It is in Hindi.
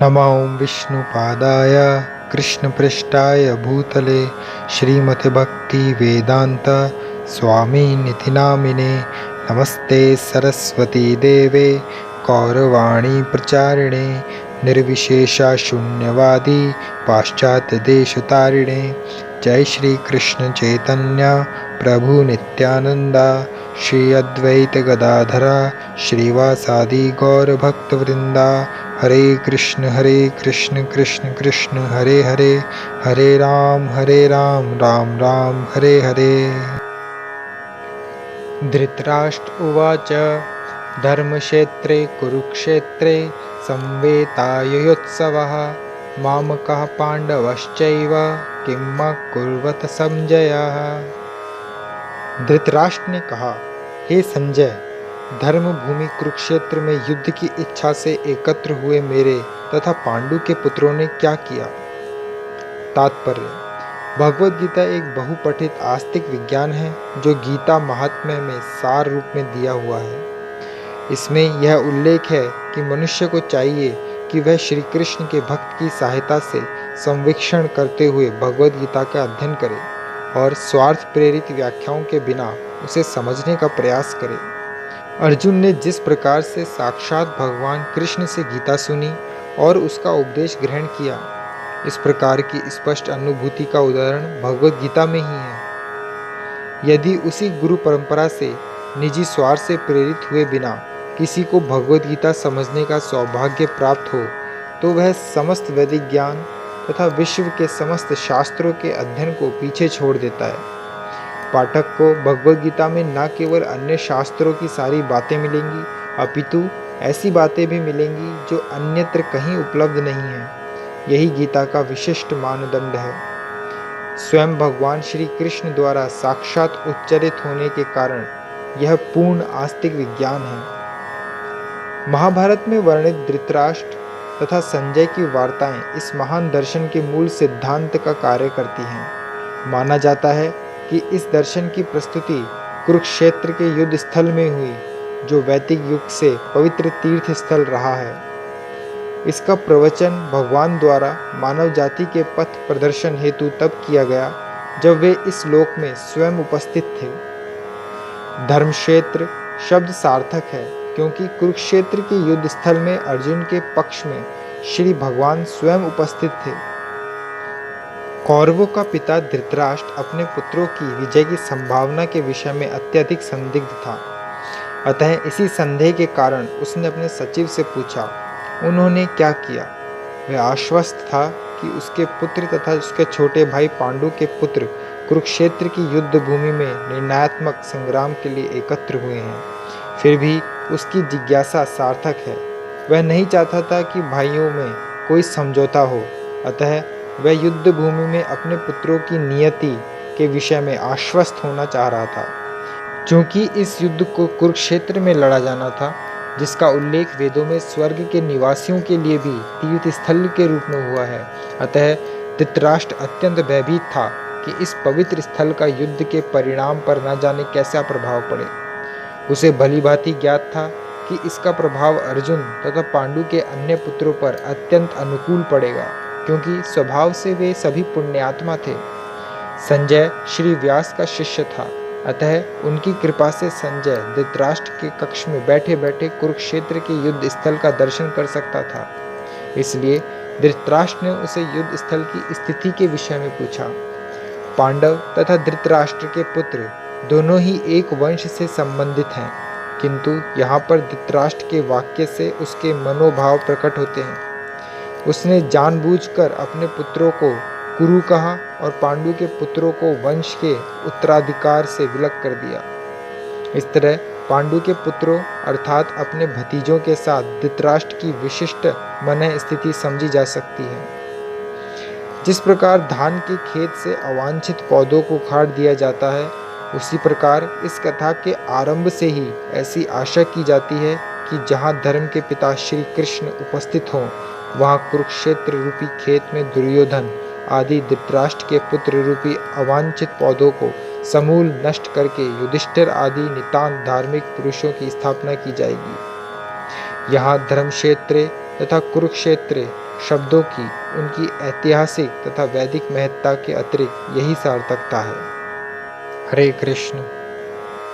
नमो विष्णुपादाय कृष्णपृष्ठाय भूतले श्रीमते भक्ति वेदांत स्वामिनिति नामिने। नमस्ते सरस्वती देवे गौरवाणी प्रचारिणे निर्विशेषा शून्यवादी पाश्चात्य देशतारिणे। जय श्री कृष्ण चैतन्य प्रभु नित्यानंदा श्री अद्वैत गदाधरा श्रीवासादि गौर भक्तवृंदा। हरे कृष्ण कृष्ण कृष्ण हरे हरे, हरे राम राम राम हरे हरे। धृतराष्ट्र उवाच धर्मक्षेत्रे कुरुक्षेत्रे संवेतायुयोत्सवः मामकः पांडवश्चैव किम कुर्वत संजयः। धृतराष्ट्र ने कहा, हे संजय, धर्म भूमि कुरुक्षेत्र में युद्ध की इच्छा से एकत्र हुए मेरे तथा पांडु के पुत्रों ने क्या किया। तात्पर्य: भगवद गीता एक बहुपठित आस्तिक विज्ञान है जो गीता महात्म्य में सार रूप में दिया हुआ है। इसमें यह उल्लेख है कि मनुष्य को चाहिए कि वह श्री कृष्ण के भक्त की सहायता से संवीक्षण करते हुए भगवद गीता का अध्ययन करे और स्वार्थ प्रेरित व्याख्याओं के बिना उसे समझने का प्रयास करे। अर्जुन ने जिस प्रकार से साक्षात भगवान कृष्ण से गीता सुनी और उसका उपदेश ग्रहण किया, इस प्रकार की स्पष्ट अनुभूति का उदाहरण भगवद गीता में ही है। यदि उसी गुरु परंपरा से निजी स्वार्थ से प्रेरित हुए बिना किसी को भगवद गीता समझने का सौभाग्य प्राप्त हो तो वह समस्त वैदिक ज्ञान तथा विश्व के समस्त शास्त्रों के अध्ययन को पीछे छोड़ देता है। पाठक को भगवद गीता में न केवल अन्य शास्त्रों की सारी बातें मिलेंगी, अपितु ऐसी बातें भी मिलेंगी जो अन्यत्र कहीं उपलब्ध नहीं है। यही गीता का विशिष्ट मानदंड है। स्वयं भगवान श्री कृष्ण द्वारा साक्षात उच्चारित होने के कारण यह पूर्ण आस्तिक विज्ञान है। महाभारत में वर्णित धृतराष्ट्र तथा संजय की वार्ताएं इस महान दर्शन के मूल सिद्धांत का कार्य करती हैं। माना जाता है कि इस दर्शन की प्रस्तुति कुरुक्षेत्र के युद्ध स्थल में हुई, जो वैदिक युग से पवित्र तीर्थ स्थल रहा है। इसका प्रवचन भगवान द्वारा मानव जाति के पथ प्रदर्शन हेतु तब किया गया जब वे इस लोक में स्वयं उपस्थित थे। धर्मक्षेत्र शब्द सार्थक है क्योंकि कुरुक्षेत्र के युद्ध स्थल में अर्जुन के पक्ष में श्री भगवान स्वयं उपस्थित थे। कौरवों का पिता धृतराष्ट्र अपने पुत्रों की विजय की संभावना के विषय में अत्यधिक संदिग्ध था। अतः इसी संदेह के कारण उसने अपने सचिव से पूछा, उन्होंने क्या किया। वह आश्वस्त था कि उसके पुत्र तथा उसके छोटे भाई पांडु के पुत्र कुरुक्षेत्र की युद्ध भूमि में निर्णयात्मक संग्राम के लिए एकत्र हुए हैं। फिर भी उसकी जिज्ञासा सार्थक है। वह नहीं चाहता था कि भाइयों में कोई समझौता हो, अतः वह युद्ध भूमि में अपने पुत्रों की नियति के विषय में आश्वस्त होना चाह रहा था। क्योंकि इस युद्ध को कुरुक्षेत्र में लड़ा जाना था, जिसका उल्लेख वेदों में स्वर्ग के निवासियों के लिए भी तीर्थ स्थल के रूप में हुआ है, अतः धृतराष्ट्र अत्यंत भयभीत था कि इस पवित्र स्थल का युद्ध के परिणाम पर न जाने कैसा प्रभाव पड़े। उसे भलीभांति ज्ञात था कि इसका प्रभाव अर्जुन तथा पांडु के अन्य पुत्रों पर अत्यंत अनुकूल पड़ेगा, क्योंकि स्वभाव से वे सभी पुण्यात्मा थे। संजय श्री व्यास का शिष्य था, अतः उनकी कृपा से संजय धृतराष्ट्र के कक्ष में बैठे बैठे कुरुक्षेत्र के युद्ध स्थल का दर्शन कर सकता था। इसलिए धृतराष्ट्र ने उसे युद्ध स्थल की स्थिति के विषय में पूछा। पांडव तथा धृतराष्ट्र के पुत्र दोनों ही एक वंश से संबंधित हैं, किंतु यहाँ पर धृतराष्ट्र के वाक्य से उसके मनोभाव प्रकट होते हैं। उसने जानबूझकर अपने पुत्रों को कुरु कहा और पांडु के पुत्रों को वंश के उत्तराधिकार से विलग कर दिया। इस तरह पांडु के पुत्रों अर्थात अपने भतीजों के साथ धृतराष्ट्र की विशिष्ट मन स्थिति समझी जा सकती है। जिस प्रकार धान के खेत से अवांछित पौधों को उखाड़ दिया जाता है, उसी प्रकार इस कथा के आरंभ से ही ऐसी आशा की जाती है कि जहाँ धर्म के पिता श्री कृष्ण उपस्थित हों, वहाँ कुरुक्षेत्र रूपी खेत में दुर्योधन आदि धृतराष्ट्र के पुत्र रूपी अवांछित पौधों को समूल नष्ट करके युधिष्ठिर आदि नितांत धार्मिक पुरुषों की स्थापना की जाएगी। यहाँ धर्मक्षेत्रे तथा कुरुक्षेत्रे शब्दों की उनकी ऐतिहासिक तथा वैदिक महत्ता के अतिरिक्त यही सार्थकता है। हरे कृष्ण।